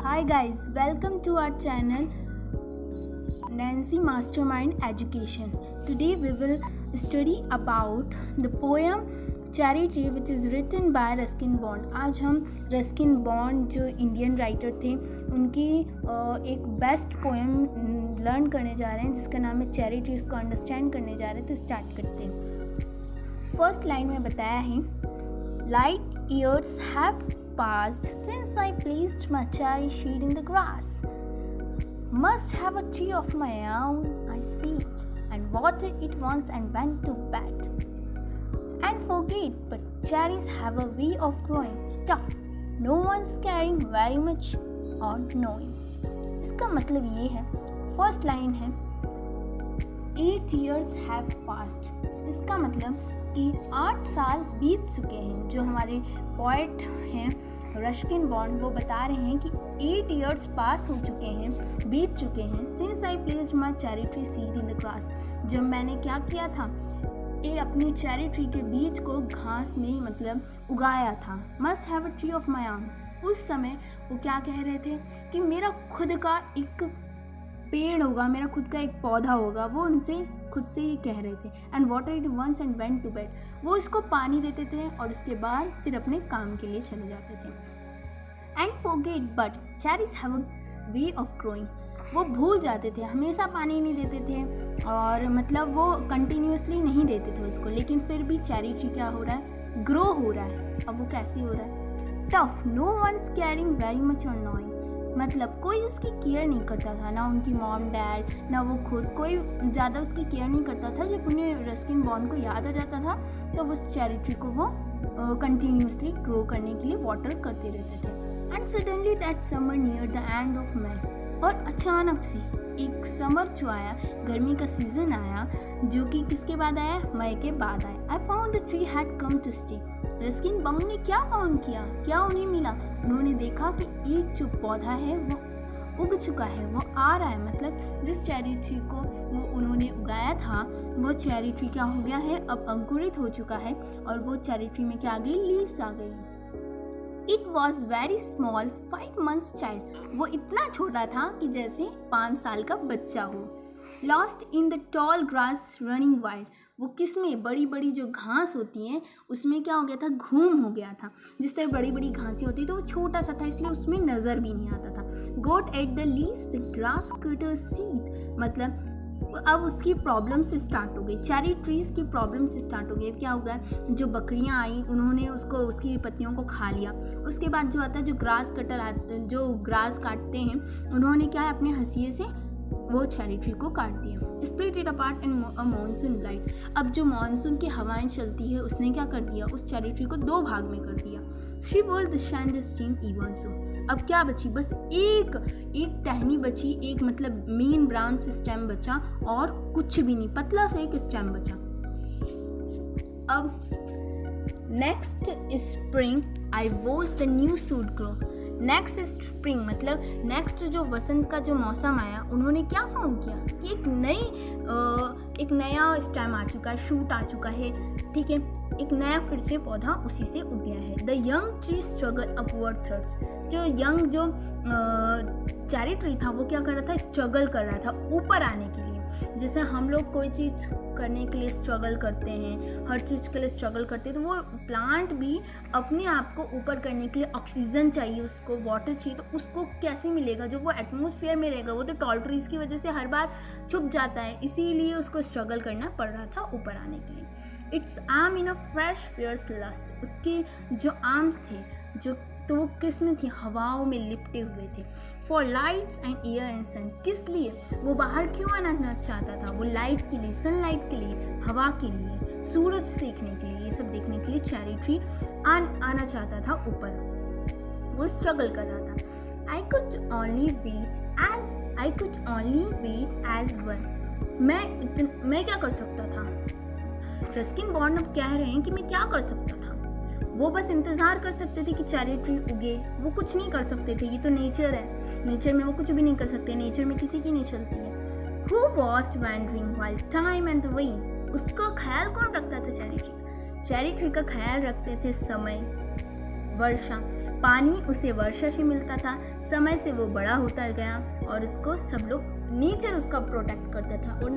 Hi guys, welcome to our channel Nancy Mastermind Education. Today we will study about the poem Cherry Tree which is written by Ruskin Bond. आज हम Ruskin bond जो Indian writer थे उनकी एक best poem learn करने जा रहे हैं जिसका नाम है चेरी ट्री. उसको अंडरस्टैंड करने जा रहे हैं तो स्टार्ट करते हैं. फर्स्ट लाइन में बताया है light years have passed since I placed my cherry seed in the grass. Must have a tree of my own, I see it, and water it once and went to bed. And forget, but cherries have a way of growing tough. No one's caring very much or knowing. इसका मतलब ये है, first line है 8 years have passed. इसका मतलब कि 8 साल बीत चुके हैं. जो हमारे पोएट हैं रस्किन बॉन्ड वो बता रहे हैं कि 8 years पास हो चुके हैं, बीत चुके हैं. Since I placed my cherry tree seed in the grass. जब मैंने क्या किया था, ये अपनी चेरी ट्री के बीज को घास में मतलब उगाया था. Must have a tree of my own. उस समय वो क्या कह रहे थे कि मेरा खुद का एक पेड़ होगा, मेरा खुद का एक पौधा होगा. वो उनसे खुद से ही कह रहे थे. And water it once and went to bed. वो इसको पानी देते थे और उसके बाद फिर अपने काम के लिए चले जाते थे. And forget but cherries have a way of growing. वो भूल जाते थे, हमेशा पानी नहीं देते थे और मतलब वो कंटिन्यूसली नहीं देते थे उसको, लेकिन फिर भी चेरी ट्री क्या हो रहा है, ग्रो हो रहा है. अब वो कैसे हो रहा है, tough. No one's caring very much और नॉइंग. मतलब कोई उसकी केयर नहीं करता था, ना उनकी मॉम डैड ना वो खुद, कोई ज़्यादा उसकी केयर नहीं करता था. जब उन्हें रस्किन बॉन्ड को याद आ जाता था तो उस चेरी ट्री को वो कंटिन्यूसली ग्रो करने के लिए वाटर करते रहते थे. And suddenly that summer near the end of May. और अचानक से एक समर जो आया, गर्मी का सीज़न आया, जो कि किसके बाद आया, मई के बाद आया. I found the tree had come to stay. Ruskin Bond ने क्या फाउंड किया, क्या उन्हें मिला. उन्होंने देखा कि एक जो पौधा है वो उग चुका है, वो आ रहा है. मतलब जिस चेरी ट्री को वो उन्होंने उगाया था वो चेरी ट्री क्या हो गया है, अब अंकुरित हो चुका है और वो चेरी ट्री में क्या आ गई, लीव्स आ गई. It was very small 5 months child. वो इतना छोटा था कि जैसे 5 साल का बच्चा हो. Lost in the tall grass running wild. वो किस में, बड़ी बड़ी जो घास होती हैं उसमें क्या हो गया था, घूम हो गया था. जिस तरह बड़ी बड़ी घासें होती तो वो छोटा सा था इसलिए उसमें नज़र भी नहीं आता था. Goat ate the leaves the grass cutter scythe. मतलब अब उसकी प्रॉब्लम्स स्टार्ट हो गई, चेरी ट्रीज़ की प्रॉब्लम्स स्टार्ट हो गई. क्या हो गया, जो बकरियां आई उन्होंने उसको, उसकी पत्तियों को खा लिया. उसके बाद जो आता है, जो ग्रास कटर आते हैं, जो ग्रास काटते हैं, उन्होंने क्या है, अपने हंसिए से वो चेरी ट्री को काट दिया. Split it apart in a monsoon blight. अब जो मानसून की हवाएं चलती है उसने क्या कर दिया, उस चेरी ट्री को 2 भाग में कर दिया. She world the शैंड steam even so. अब क्या बची, बस एक टहनी बची, एक मतलब मेन ब्रांच स्टेम बचा और कुछ भी नहीं, पतला सा एक स्टेम बचा. अब next spring I watch the new suit grow. Next spring मतलब नेक्स्ट जो वसंत का जो मौसम आया, उन्होंने क्या फाउंड किया कि एक नया स्टेम आ चुका है, शूट आ चुका है, ठीक है, एक नया फिर से पौधा उसी से उग गया है. The young tree struggle upward threads. जो यंग जो चेरी ट्री था वो क्या कर रहा था, स्ट्रगल कर रहा था ऊपर आने के लिए. जैसे हम लोग कोई चीज़ करने के लिए स्ट्रगल करते हैं, हर चीज़ के लिए स्ट्रगल करते हैं, तो वो प्लांट भी अपने आप को ऊपर करने के लिए ऑक्सीजन चाहिए, उसको वाटर चाहिए, तो उसको कैसे मिलेगा, जो वो एटमॉस्फेयर में रहेगा. वो तो टॉल ट्रीज़ की वजह से हर बार छुप जाता है, इसीलिए उसको स्ट्रगल करना पड़ रहा था ऊपर आने के लिए. Its arm in a fresh fierce lust. उसके जो आर्म्स थे, जो तो वो किस में थी, हवाओं में लिपटे हुए थे. For lights and air and sun. किस लिए, वो बाहर क्यों आना चाहता था, वो लाइट के लिए, सनलाइट के लिए, हवा के लिए, सूरज देखने के लिए, ये सब देखने के लिए चेरी ट्री आना चाहता था ऊपर. वो स्ट्रगल कर रहा था. I could only wait as one. मैं क्या कर सकता था. रस्किन बॉन्ड अब कह रहे हैं कि मैं क्या कर सकता था. वो बस इंतज़ार कर सकते थे कि चेरी ट्री उगे, वो कुछ नहीं कर सकते थे. ये तो नेचर है, नेचर में वो कुछ भी नहीं कर सकते, नेचर में किसी की नहीं चलती है. Who was wandering while time and the rain. उसका ख्याल कौन रखता था, चेरी ट्री का ख्याल रखते थे समय, वर्षा, पानी उसे वर्षा से मिलता था। समय से वो बड़ा होता गया और उसको सब लोग, नेचर उसका प्रोटेक्ट करता था और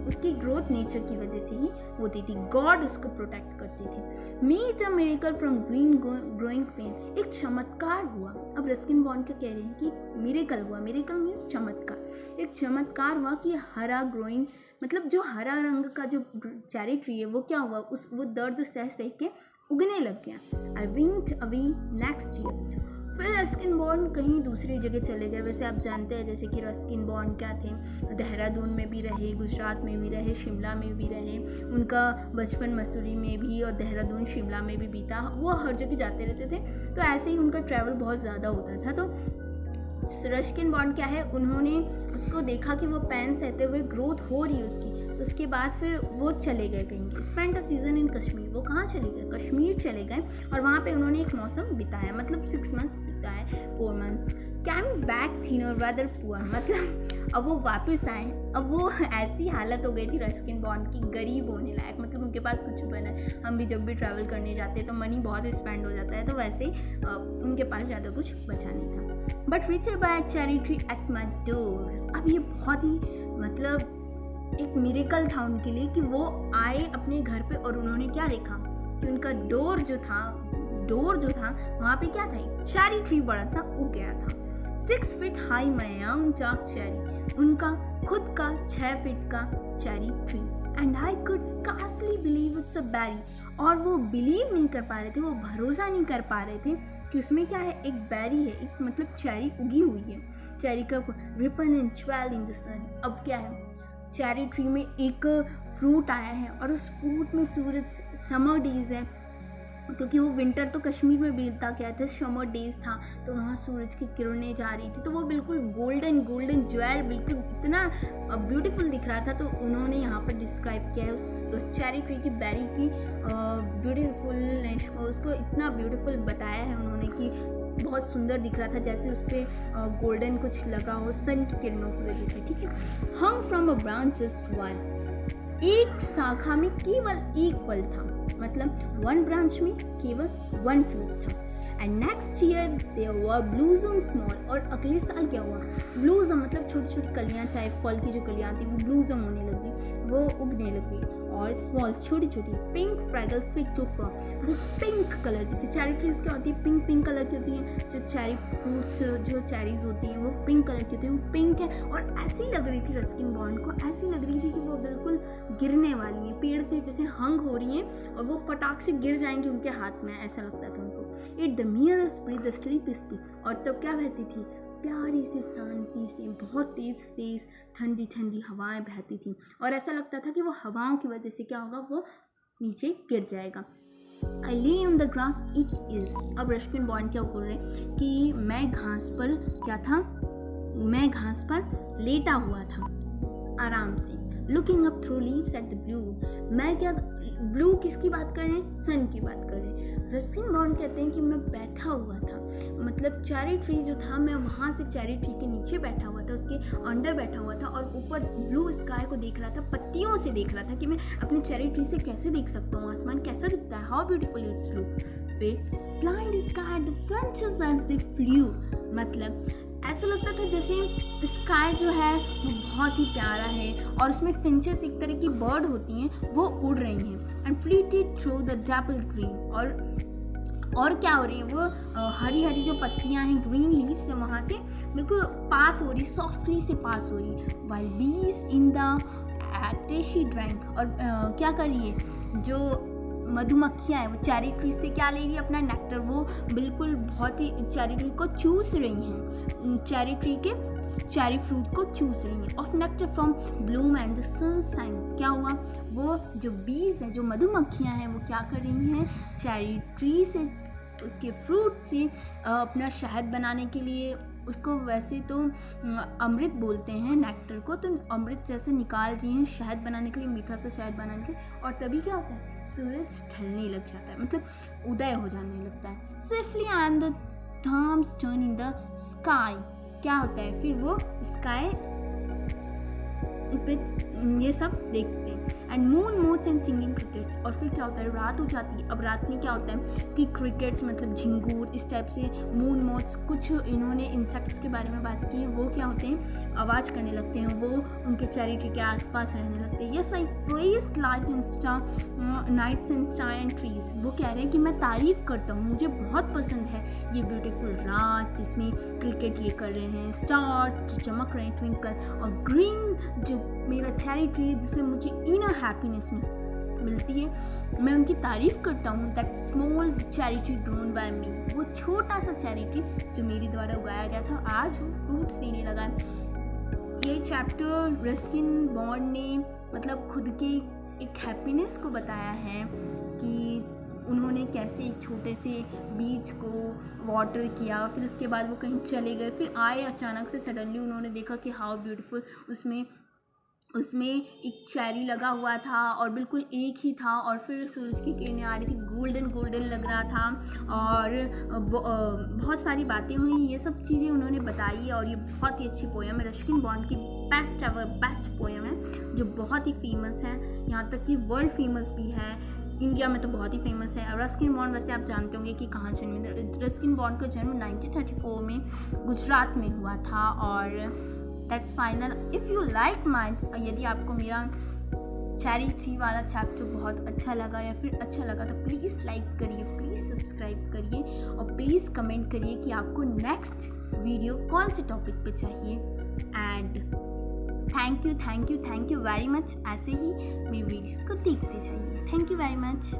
उसकी ग्रोथ नेचर की वजह से ही होती थी। गॉड उसको प्रोटेक्ट करते थे। Meet a miracle from green growing pain, एक चमत्कार हुआ। अब रस्किन बॉन्ड क्या कह रहे हैं कि मिरेकल हुआ, मिरेकल मीन्स चमत्कार। एक चमत्कार हुआ कि हरा ग्रोइंग, मतलब जो हरा रंग का जो चेरी ट्री है वो क्या हुआ, वो दर्द सह सह के उगने लग गया। आई विंट अवे नेक्स्ट ईयर। फिर रस्किन बॉन्ड कहीं दूसरी जगह चले गए। वैसे आप जानते हैं जैसे कि रस्किन बॉन्ड क्या थे, देहरादून में भी रहे, गुजरात में भी रहे, शिमला में भी रहे। उनका बचपन मसूरी में भी और देहरादून शिमला में भी बीता। वो हर जगह जाते रहते थे, तो ऐसे ही उनका ट्रैवल बहुत ज़्यादा होता था। तो रस्किन बॉन्ड क्या है, उन्होंने उसको देखा कि वो पेन सहते हुए ग्रोथ हो रही है उसकी, तो उसके बाद फिर वो चले गए कहीं। Spend a season in Kashmir, वो कहाँ चले गए, कश्मीर चले गए और वहाँ पे उन्होंने एक मौसम बिताया, मतलब 6 मंथ्स बिताए, 4 months. Came back thinner rather poor, मतलब अब वो वापस आए। अब वो ऐसी हालत हो गई थी रस्किन बॉन्ड की, गरीब होने लायक, मतलब उनके पास कुछ बना है। हम भी जब भी ट्रैवल करने जाते हैं तो मनी बहुत स्पेंड हो जाता है, तो वैसे उनके पास ज़्यादा कुछ बचा नहीं था। But richer by a cherry tree at my door. अब ये बहुत ही मतलब एक मिरेकल था उनके लिए कि वो आए अपने घर पे और उन्होंने क्या देखा कि उनका डोर जो था वहाँ पे क्या था, एक चेरी ट्री बड़ा सा उग गया था। 6 feet high mount dark cherry, उनका खुद का 6 फीट का cherry tree. And I could scarcely believe it's a berry, और वो बिलीव नहीं कर पा रहे थे, वो भरोसा नहीं कर पा रहे थे कि उसमें क्या है, एक बेरी है, एक मतलब चेरी उगी हुई है। चेरी का ripen and jewel in the sun. अब क्या है, चेरी ट्री में एक फ्रूट आया है और उस फ्रूट में सूरज, समर डेज है क्योंकि वो विंटर तो कश्मीर में बीतता क्या था, समर डेज था, तो वहाँ सूरज की किरणें जा रही थी, तो वो बिल्कुल गोल्डन ज्वेल, बिल्कुल इतना ब्यूटीफुल दिख रहा था। तो उन्होंने यहाँ पर डिस्क्राइब किया है उस चेरी ट्री की बेरी की ब्यूटीफुलनेस को, उसको इतना ब्यूटीफुल बताया है उन्होंने कि बहुत सुंदर दिख रहा था, जैसे उस पर गोल्डन कुछ लगा हो सन की किरणों की वजह से। ठीक है, hung from a branch just one, एक शाखा में केवल एक फल था, मतलब 1 ब्रांच में केवल 1 फ्रूट था। And next year there were blossom small, और अगले साल क्या हुआ, ब्लूजम मतलब छोटी छोटी कलियाँ टाइप, फल की जो कलियाँ थी वो ब्लूजम होने लगी, वो उगने लगी। और स्मॉल छोटी छोटी पिंक फ्रैगल फिग टू फ्लावर, वो पिंक कलर की थी। चेरी ट्रीज क्या होती है, पिंक कलर की होती हैं। जो चेरी फ्रूट्स, जो चेरीज होती हैं वो पिंक कलर की होती हैं, वो पिंक है। और ऐसी लग रही थी रस्किन बॉन्ड को, ऐसी लग रही थी कि वो बिल्कुल गिरने वाली हैं, पेड़ से जैसे हंग हो रही हैं और वो फटाक से गिर जाएंगे उनके हाथ में, ऐसा लगता था उनको। It the merest breath the sleep speak, और तब क्या बहती थी, प्यारी से शांति से बहुत तेज ठंडी हवाएं बहती थी, और ऐसा लगता था कि वो हवाओं की वजह से क्या होगा, वो नीचे गिर जाएगा। I lie on the grass it is. अब रस्किन बॉन्ड क्या बोल रहे हैं कि मैं घास पर क्या था, मैं घास पर लेटा हुआ था आराम से, looking up through leaves at the blue. मैं क्या, ब्लू किसकी बात कर रहे हैं, सन की बात कर रहे हैं। रस्किन बॉन्ड कहते हैं कि मैं बैठा हुआ था, मतलब चेरी ट्री जो था, मैं वहाँ से चेरी ट्री के नीचे बैठा हुआ था, उसके अंडर बैठा हुआ था और ऊपर ब्लू स्काई को देख रहा था, पत्तियों से देख रहा था कि मैं अपने चेरी ट्री से कैसे देख सकता हूँ, आसमान कैसा दिखता है, हाउ ब्यूटीफुल इट्स लुक। फिर blind sky the finches as they flew, मतलब ऐसा लगता था जैसे स्काई जो है वो बहुत ही प्यारा है और उसमें फिंचेस एक तरह की बर्ड होती हैं वो उड़ रही हैं। एंड फ्लीटेड थ्रू द डैपल ग्रीन, और क्या हो रही है, वो हरी हरी जो पत्तियां हैं, ग्रीन लीव्स है, वहाँ से बिल्कुल पास हो रही, सॉफ्टली से पास हो रही। वाइल बीज इन द एक्टेशी ड्रैंक, और क्या कर रही है, जो मधुमक्खियाँ हैं वो चेरी ट्री से क्या ले रही है, अपना नेक्टर, वो बिल्कुल बहुत ही चेरी ट्री को चूस रही हैं, चेरी ट्री के चेरी फ्रूट को चूस रही हैं। Of nectar from Bloom and the sunshine, क्या हुआ, वो जो बीज हैं, जो मधुमक्खियाँ हैं, वो क्या कर रही हैं, चेरी ट्री से, उसके फ्रूट से अपना शहद बनाने के लिए, उसको वैसे तो अमृत बोलते हैं नेक्टर को, तो अमृत जैसे निकाल रही हैं शहद बनाने के लिए, मीठा सा शहद बनाने के लिए। और तभी क्या होता है, सूरज ढलने लग जाता है, मतलब उदय हो जाने लगता है। Swiftly and the thorns turn in the sky, क्या होता है फिर, वो स्काई पे ये सब देखते हैं। And moon modes and singing crickets, और फिर क्या होता है, रात हो जाती है। अब रात में क्या होता है कि क्रिकेट्स मतलब झिंगूर इस टाइप से मून मोड्स, कुछ इन्होंने इंसेक्ट्स के बारे में बात की है, वो क्या होते हैं, आवाज़ करने लगते हैं, वो उनके चैरिटी के आसपास रहने लगते हैं। Yes I praise light and star, nights and star and trees. वो कह रहे हैं कि मैं तारीफ़ करता हूँ, मुझे बहुत पसंद है ये ब्यूटीफुल रात जिसमें क्रिकेट ये कर रहे हैं, स्टार्स जो चमक रहे हैं ट्विंकल, और ग्रीन जो मेरा चैरिटी है जिससे मुझे इनर हैप्पीनेस मिलती है, मैं उनकी तारीफ़ करता हूँ। That small cherry tree grown by me, वो छोटा सा चैरिटी जो मेरे द्वारा उगाया गया था आज वो फ्रूट्स देने लगा है। ये चैप्टर रस्किन बॉन्ड ने मतलब खुद के एक हैप्पीनेस को बताया है कि उन्होंने कैसे एक छोटे से बीज को वाटर किया, फिर उसके बाद वो कहीं चले गए, फिर आए अचानक से सडनली उन्होंने देखा कि हाउ ब्यूटीफुल उसमें एक चेरी लगा हुआ था और बिल्कुल एक ही था, और फिर सूरज की किरणें आ रही थी, गोल्डन लग रहा था, और बहुत सारी बातें हुई, ये सब चीज़ें उन्होंने बताई। और ये बहुत ही अच्छी पोएम है, रस्किन बॉन्ड की बेस्ट पोएम है जो बहुत ही फेमस है, यहाँ तक कि वर्ल्ड फेमस भी है, इंडिया में तो बहुत ही फेमस है। रस्किन बॉन्ड वैसे आप जानते होंगे कि कहाँ जन्मे। रस्किन बॉन्ड का जन्म 1934 में गुजरात में हुआ था। और that's final. If you like my, यदि आपको मेरा चैरिटी वाला चैप्टर बहुत अच्छा लगा या फिर अच्छा लगा तो प्लीज़ लाइक करिए, प्लीज़ सब्सक्राइब करिए, और प्लीज़ कमेंट करिए कि आपको नेक्स्ट वीडियो कौन से टॉपिक पे चाहिए। And thank you very much. ऐसे ही मेरी वीडियोस को देखते जाइए। Thank you very much.